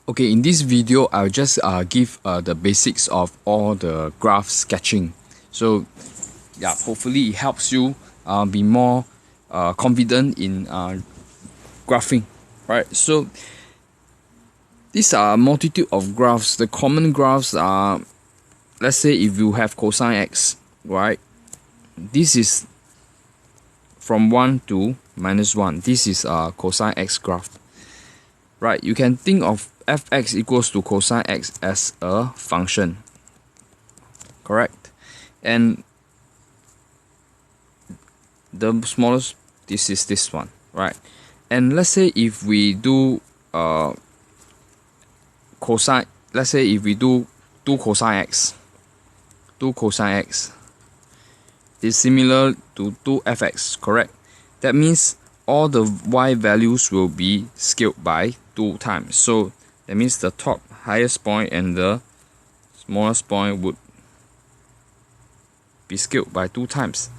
Okay, in this video, I'll just give the basics of all the graph sketching. So, yeah, hopefully it helps you be more confident in graphing, right? So, these are a multitude of graphs. The common graphs are, let's say if you have cosine x, right? This is from 1 to -1. This is a cosine x graph. Right, you can think of fx equals to cosine x as a function, correct? And the smallest, this is this one, right? And let's say if we do cosine, let's say if we do 2 cosine x, 2 cosine x is similar to 2 fx, correct? That means all the y values will be scaled by 2 times. So that means the top highest point and the smallest point would be scaled by 2 times.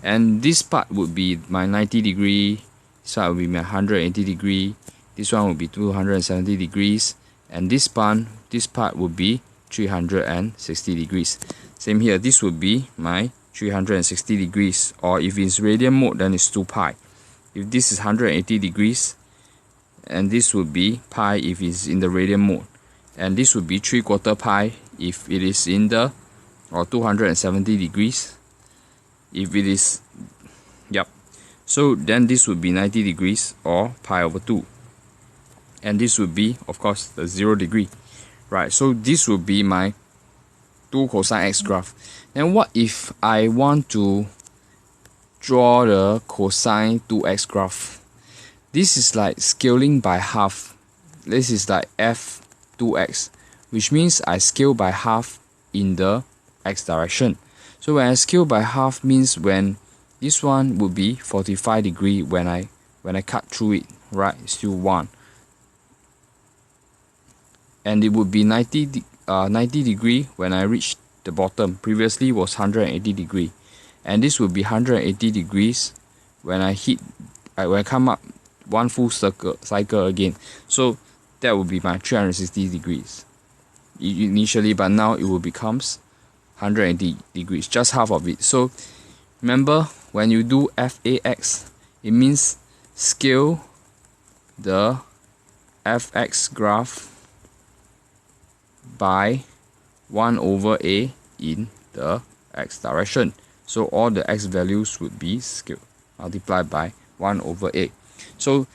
And this part would be my 90 degree, this one will be my 180 degree, this one will be 270 degrees, and this part would be 360 degrees. Same here, this would be my 360 degrees, or if it's radian mode, then it's 2 pi. If this is 180 degrees, and this would be pi if it's in the radian mode, and this would be 3/4 pi if it is in the, or 270 degrees if it is, yep. So then this would be 90 degrees or pi over 2, and this would be, of course, the 0 degree, right? So this would be my 2 cosine x graph. And what if I want to draw the cosine 2x graph? This is like scaling by half. This is like f2x, which means I scale by half in the x direction. So when I scale by half means when this one would be 45 degree when I cut through it, right? It's still 1. And it would be 90 degree when I reach the bottom. Previously was 180 degree. And this would be 180 degrees when I come up one full cycle again. So that would be my 360 degrees initially, but now it will becomes 180 degrees, just half of it. So remember, when you do FAX, it means scale the fx graph by 1 over a in the x direction. So all the x values would be scaled, multiplied by 1 over a. So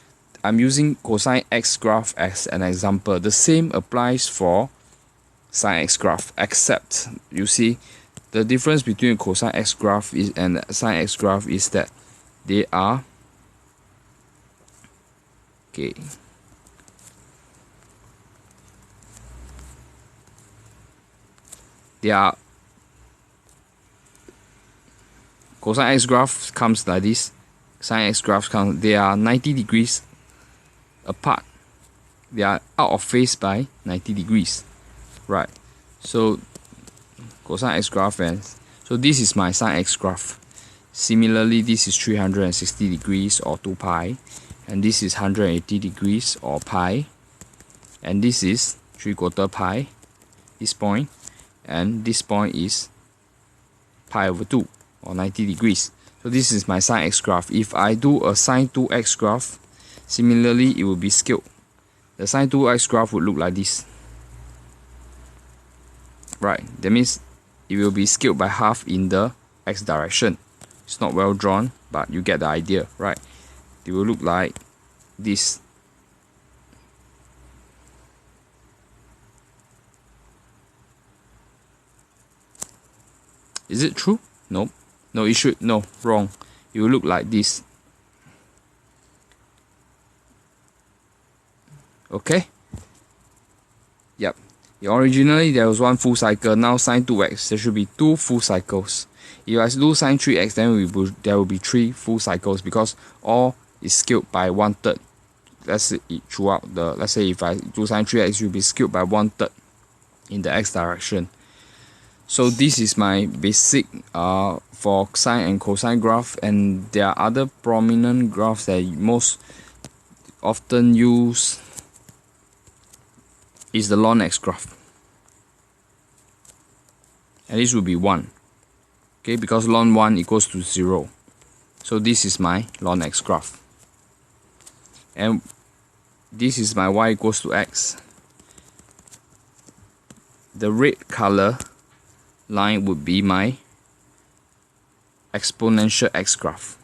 I'm using cosine x graph as an example. The same applies for sine x graph, except you see the difference between cosine x graph and sine x graph is that they are cosine x graph comes like this, sine x graph comes, they are 90 degrees apart. They are out of phase by 90 degrees. Right. So cosine x graph, and so this is my sine x graph. Similarly, this is 360 degrees or 2 pi, and this is 180 degrees or pi, and this is 3/4 pi, this point, and this point is pi over 2 or 90 degrees. So this is my sine x graph. If I do a sine 2x graph, similarly it will be scaled. The sine 2x graph would look like this. Right, that means it will be scaled by half in the x direction. It's not well drawn, but you get the idea, right? It will look like this. Is it true? Nope. No, it should, no, wrong. It will look like this. Okay? Yep. Originally there was 1 full cycle, now sine 2x, there should be 2 full cycles. If I do sine 3x, then there will be 3 full cycles because all is scaled by 1/3. Let's say throughout the, let's say if I do sine 3x, it will be scaled by 1/3 in the x direction. So this is my basic for sine and cosine graph, and there are other prominent graphs that most often use is the ln x graph. And this will be 1. Okay, because ln 1 equals to 0. So this is my ln x graph. And this is my y equals to x. The red color line would be my exponential x graph.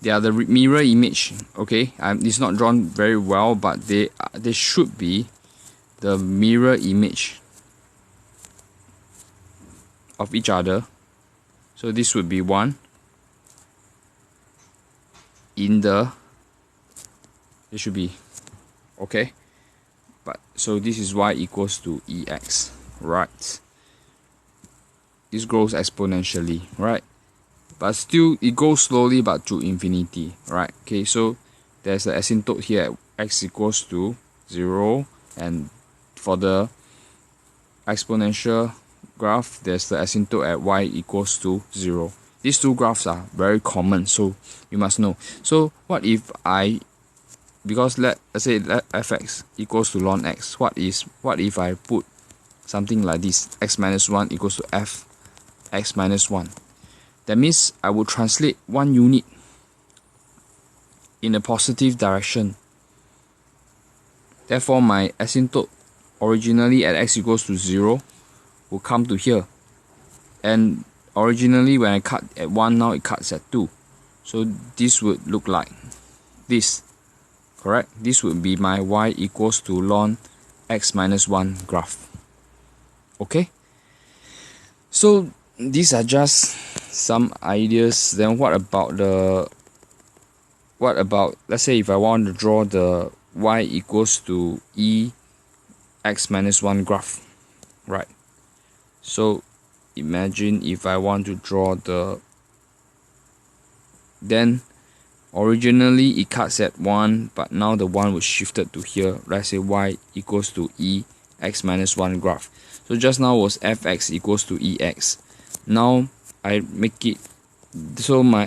They are the mirror image. Okay, it's not drawn very well, but they should be the mirror image of each other. So this would be 1 in the, it should be, okay, but so this is y equals to ex, right? This grows exponentially, right? But still it goes slowly but to infinity, right? Okay, so there's the asymptote here at x equals to 0, and for the exponential graph there's the asymptote at y equals to 0. These two graphs are very common, so you must know. So what if because let's say fx equals to ln x, what if I put something like this, x minus 1 equals to f x minus 1? That means I will translate 1 unit in a positive direction. Therefore my asymptote originally at x equals to 0 will come to here, and originally when I cut at 1, now it cuts at 2. So this would look like this, correct? This would be my y equals to ln x minus 1 graph. Okay, so these are just some ideas. Then what about let's say if I want to draw the y equals to e x minus 1 graph, right? So imagine if I want to draw then originally it cuts at 1, but now the 1 was shifted to here. Let's say y equals to e x minus 1 graph. So just now was fx equals to ex. Now I make it, so my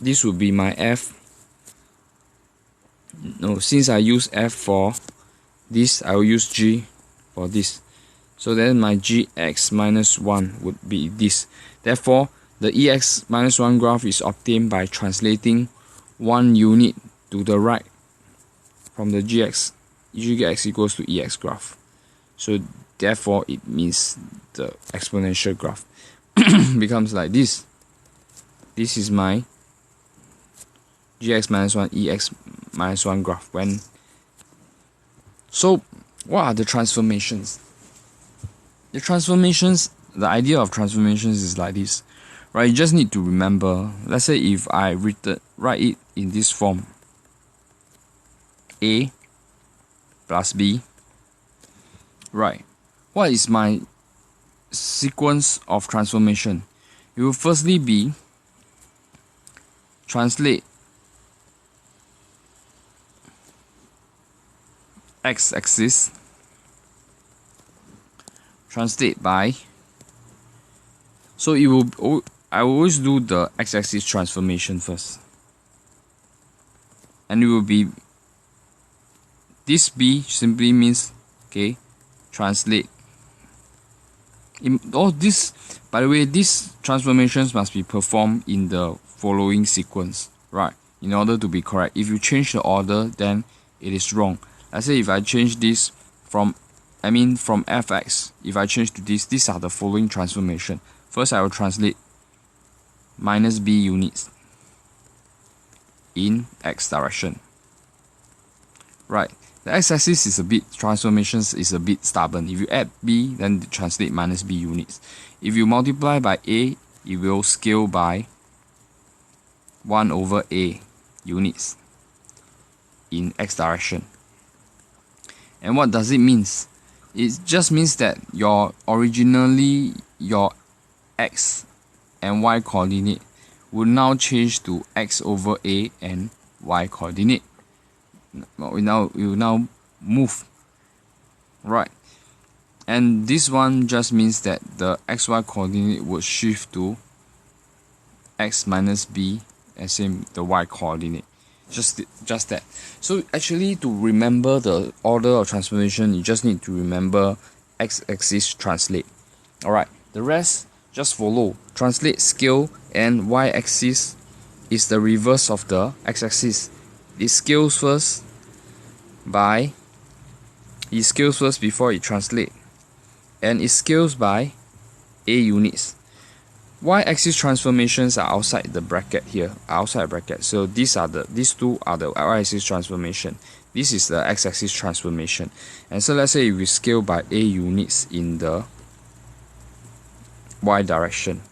this would be my since I use f for this, I will use g for this. So then my gx minus 1 would be this. Therefore, the ex minus 1 graph is obtained by translating 1 unit to the right from the gx equals to ex graph. So therefore, it means the exponential graph becomes like this. This is my gx minus 1 ex minus 1 graph. So what are the transformations? The idea of transformations is like this, right? You just need to remember, let's say if I write it in this form, a plus b, right? What is my sequence of transformation? It will firstly be translate x-axis, translate by, so I will always do the x-axis transformation first, and it will be this b simply means, okay, translate in all this. By the way, these transformations must be performed in the following sequence, right, in order to be correct. If you change the order, then it is wrong. Let's say if I change this from fx, if I change to this, these are the following transformation. First, I will translate minus b units in x direction. Right, the x-axis is transformations is a bit stubborn. If you add b, then translate minus b units. If you multiply by a, it will scale by 1 over a units in x direction. And what does it mean? It just means that your x and y coordinate will now change to x over a and y coordinate. We will now move, right? And this one just means that the xy coordinate would shift to x minus b, and same the y coordinate. Just that. So actually, to remember the order of transformation, you just need to remember x-axis translate. Alright, the rest just follow. Translate, scale, and y-axis is the reverse of the x-axis. It scales first before it translate, and it scales by A units. Y-axis transformations are outside the bracket here, outside bracket. So these two are the y-axis transformation. This is the x-axis transformation. And so let's say if we scale by A units in the y direction,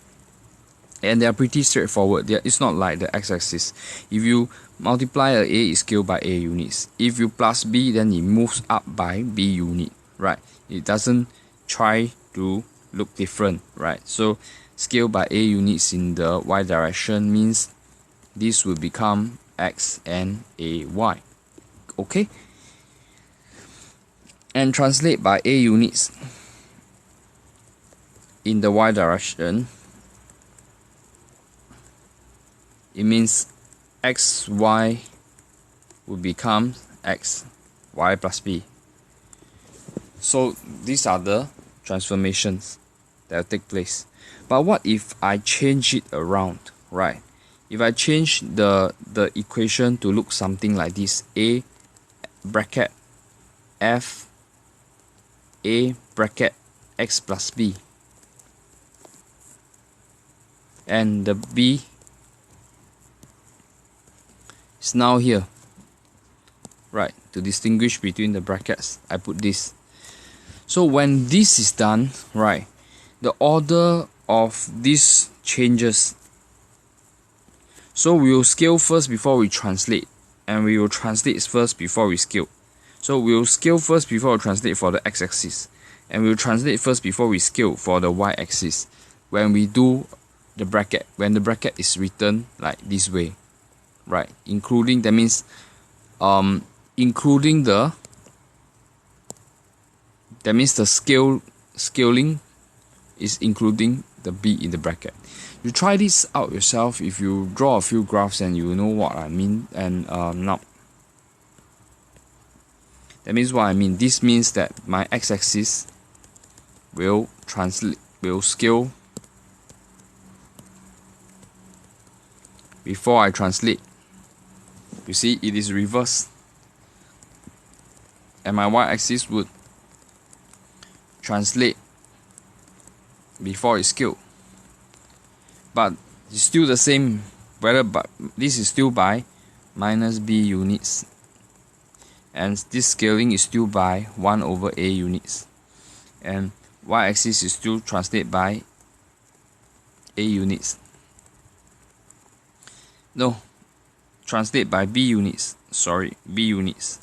and they are pretty straightforward. It's not like the x-axis. If you multiply a A, it's scaled by A units. If you plus B, then it moves up by B unit, right? It doesn't try to look different, right? So scale by A units in the y direction means this will become x and a y. Okay? And translate by A units in the y direction, it means x, y will become x, y plus b. So these are the transformations that will take place. But what if I change it around, right? If I change the equation to look something like this: a bracket f a bracket x plus b, and the b is now here, right? To distinguish between the brackets, I put this. So when this is done, right, the order of this changes. So we will scale first before we translate, and we will translate first before we scale. So we will scale first before we translate for the x-axis, and we will translate first before we scale for the y-axis. When we do the bracket, when the bracket is written like this way, right? Including, that means including the scaling is including the b in the bracket. You try this out yourself. If you draw a few graphs, and you know what I mean. And now that means what I mean. This means that my x-axis will scale before I translate. You see, it is reversed, and my y-axis would translate before it's scaled. But it's still the same, but this is still by minus b units, and this scaling is still by 1 over a units, and y-axis is still translate by a units. No, translate by b units. Sorry, b units,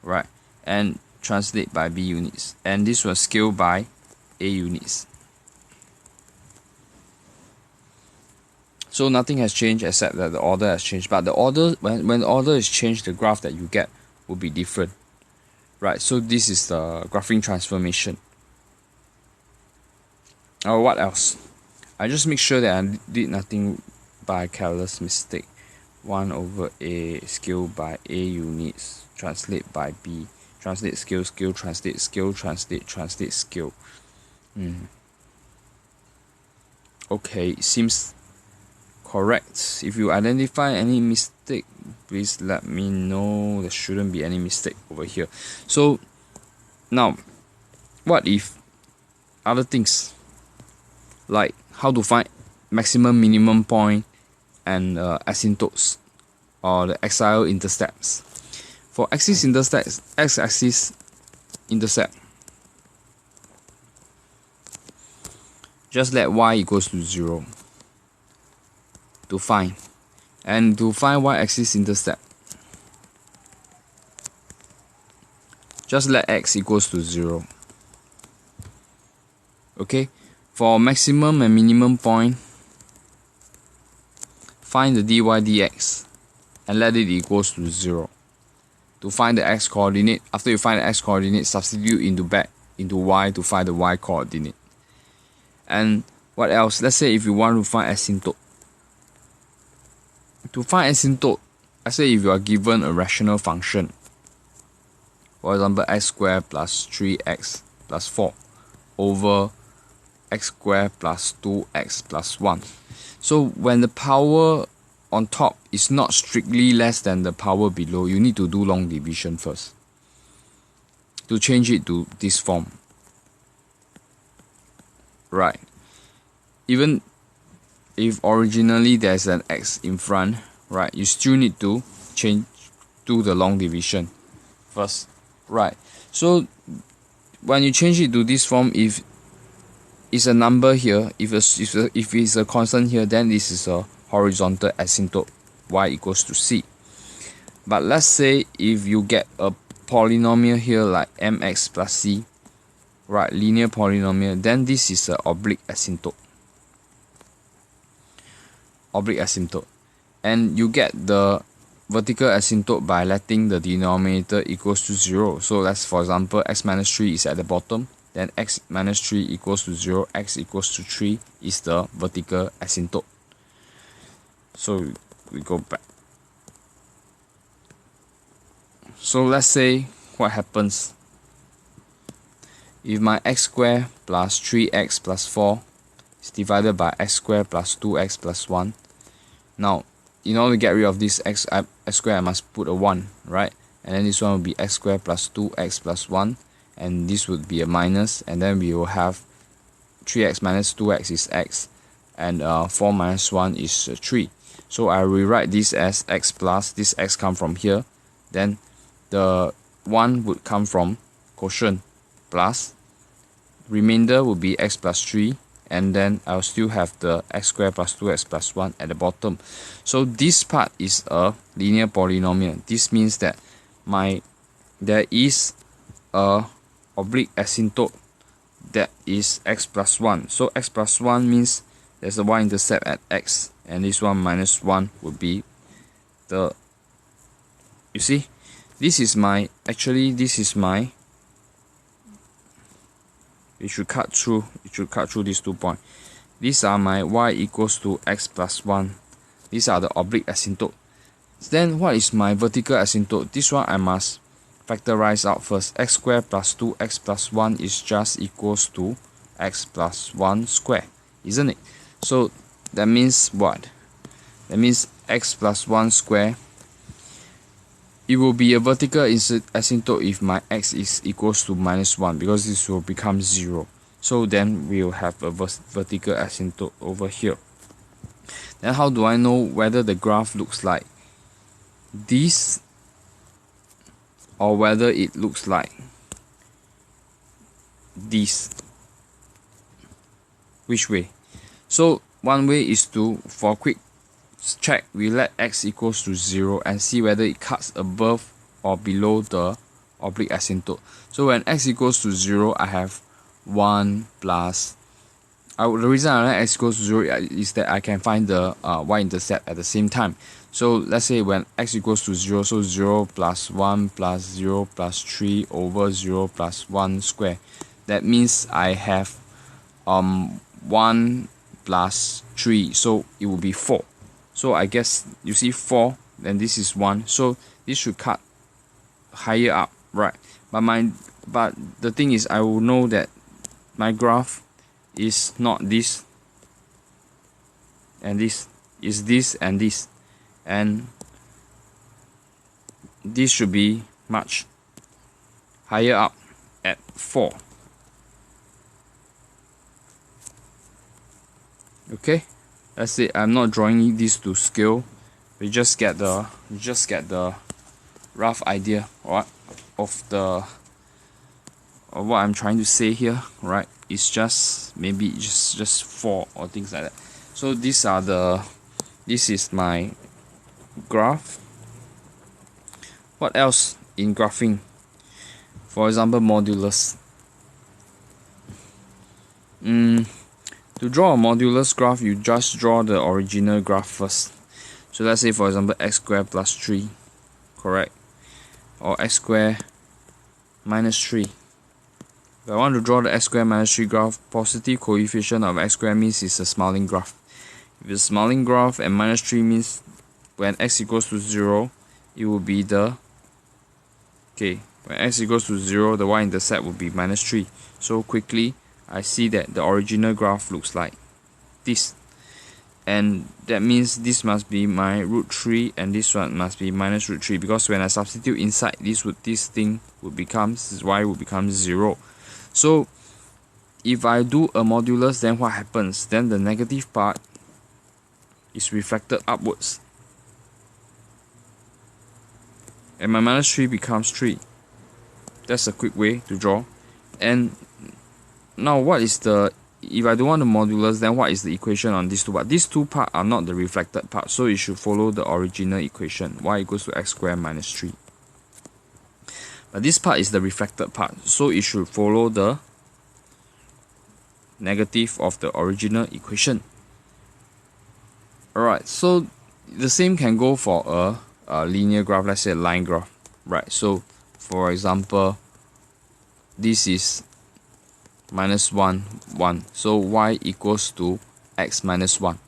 right? And translate by b units, and this was scaled by a units. So nothing has changed except that the order has changed. But the order, when the order is changed, the graph that you get will be different, right? So this is the graphing transformation. Or what else? I just make sure that I did nothing by careless mistake. 1 over a scaled by a units, translate by b, translate scale, scale, translate, scale, translate, translate, scale. Okay, it seems correct. If you identify any mistake, please let me know. There shouldn't be any mistake over here. So now, what if other things, like how to find maximum minimum point and asymptotes, or the axial intercepts? For x-axis intercept, just let y equals to 0 to find. And to find y-axis intercept, just let x equals to 0. Okay, for maximum and minimum point, find the dy dx and let it equals to 0. To find the x coordinate, after you find the x coordinate, substitute into y to find the y coordinate. And what else? Let's say if you want to find asymptote. To find asymptote, I say if you are given a rational function, for example x squared plus 3x plus 4 over x squared plus 2x plus 1. So when the power on top is not strictly less than the power below, you need to do long division first to change it to this form. Right. Even if originally there's an x in front, right, you still need to do the long division first. Right. So when you change it to this form, if it's a number here, if it's a constant here, then this is a horizontal asymptote, y equals to c. But let's say if you get a polynomial here like mx plus c, right, linear polynomial, then this is a oblique asymptote. And you get the vertical asymptote by letting the denominator equals to 0. So let's, for example, x minus 3 is at the bottom, then x minus 3 equals to 0, x equals to 3 is the vertical asymptote. So we go back. So let's say what happens if my x squared plus 3x plus 4 is divided by x squared plus 2x plus 1. Now, in order to get rid of this x squared, I must put a 1, right? And then this one will be x squared plus 2x plus 1, and this would be a minus, and then we will have 3x minus 2x is x, and 4 minus 1 is 3. So I rewrite this as x plus, this x come from here, then the 1 would come from quotient plus, remainder would be x plus 3, and then I'll still have the x squared plus 2x plus 1 at the bottom. So this part is a linear polynomial. This means that there is a oblique asymptote that is x plus 1. So x plus 1 means there's a y-intercept at x, and this one minus 1 would be the, you see, this is my, it should cut through these 2 points. These are my y equals to x plus 1. These are the oblique asymptote. Then what is my vertical asymptote? This one I must factorize out first. X squared plus 2x plus 1 is just equals to x plus 1 square, isn't it? So that means what? That means x plus 1 square, it will be a vertical asymptote if my x is equals to minus 1, because this will become 0. So then we will have a vertical asymptote over here. Then how do I know whether the graph looks like this or whether it looks like this? Which way? So one way is to, for quick check, we let x equals to 0 and see whether it cuts above or below the oblique asymptote. So when x equals to 0, I have 1 plus, the reason I let x equals to 0 is that I can find the y-intercept at the same time. So let's say when x equals to 0, so 0 plus 1 plus 0 plus 3 over 0 plus 1 square. That means I have 1 plus 3, so it will be 4. So I guess you see 4, then this is 1, so this should cut higher up, right? But the thing is, I will know that my graph is not this and this, is this and this, and this should be much higher up at 4. Okay, let's say I'm not drawing this to scale. We just get the rough idea, right, of what I'm trying to say here, right? It's just maybe just 4 or things like that. So this is my graph. What else in graphing? For example, modulus. To draw a modulus graph, you just draw the original graph first. So let's say, for example, x squared plus 3, correct? Or x squared minus 3. If I want to draw the x squared minus 3 graph, positive coefficient of x squared means it's a smiling graph. If it's a smiling graph and minus 3 means when x equals to 0, it will be the, okay, when x equals to 0, the y-intercept will be minus 3. So quickly, I see that the original graph looks like this. And that means this must be my root 3 and this one must be minus root 3, because when I substitute inside, this thing would become, y would become 0. So if I do a modulus, then what happens? Then the negative part is reflected upwards. And my minus 3 becomes 3. That's a quick way to draw. And now what is the, if I don't want the modulus, then what is the equation on these two parts? These two parts are not the reflected part, so it should follow the original equation, y equals to x squared minus 3. But this part is the reflected part, so it should follow the negative of the original equation. Alright, so the same can go for a linear graph, let's say a line graph, right? So for example, this is minus 1, 1. So y equals to x minus 1.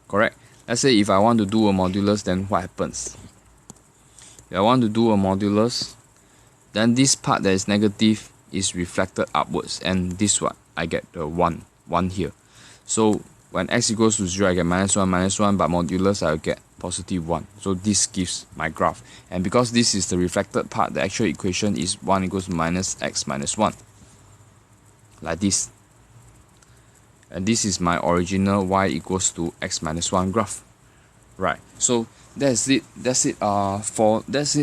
Correct? Let's say if I want to do a modulus, then what happens? If I want to do a modulus, then this part that is negative is reflected upwards, and this one, I get the 1 here. So when x equals to 0, I get minus 1, but modulus, I will get positive 1. So this gives my graph. And because this is the reflected part, the actual equation is 1 equals to minus x minus 1. Like this. And this is my original y equals to x minus 1 graph. Right. So that's it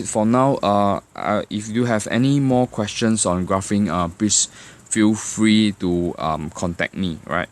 for now. If you have any more questions on graphing, please feel free to contact me, right?